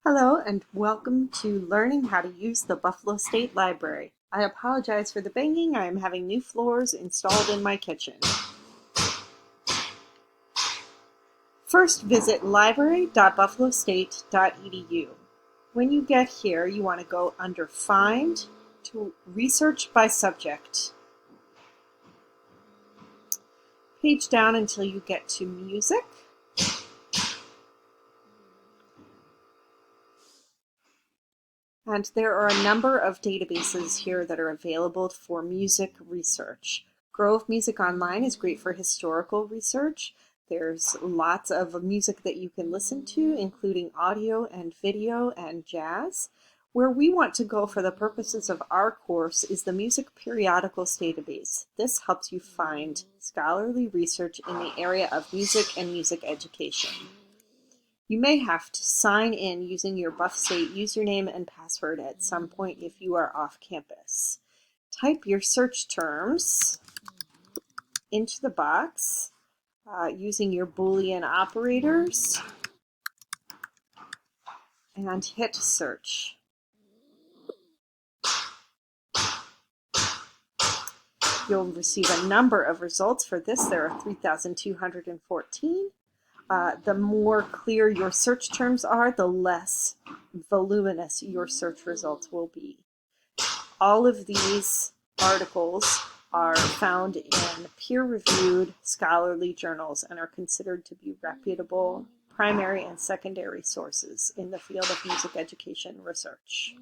Hello and welcome to learning how to use the Buffalo State Library. I apologize for the banging. I am having new floors installed in my kitchen. First, visit library.buffalostate.edu. When you get here, you want to go under Find to Research by Subject. Page down until you get to Music. And there are a number of databases here that are available for music research. Grove Music Online is great for historical research. There's lots of music that you can listen to, including audio and video and jazz. Where we want to go for the purposes of our course is the Music Periodicals database. This helps you find scholarly research in the area of music and music education. You may have to sign in using your Buff State username and password at some point if you are off campus. Type your search terms into the box using your Boolean operators and hit search. You'll receive a number of results for this. There are 3,214. The more clear your search terms are, the less voluminous your search results will be. All of these articles are found in peer-reviewed scholarly journals and are considered to be reputable primary and secondary sources in the field of music education research.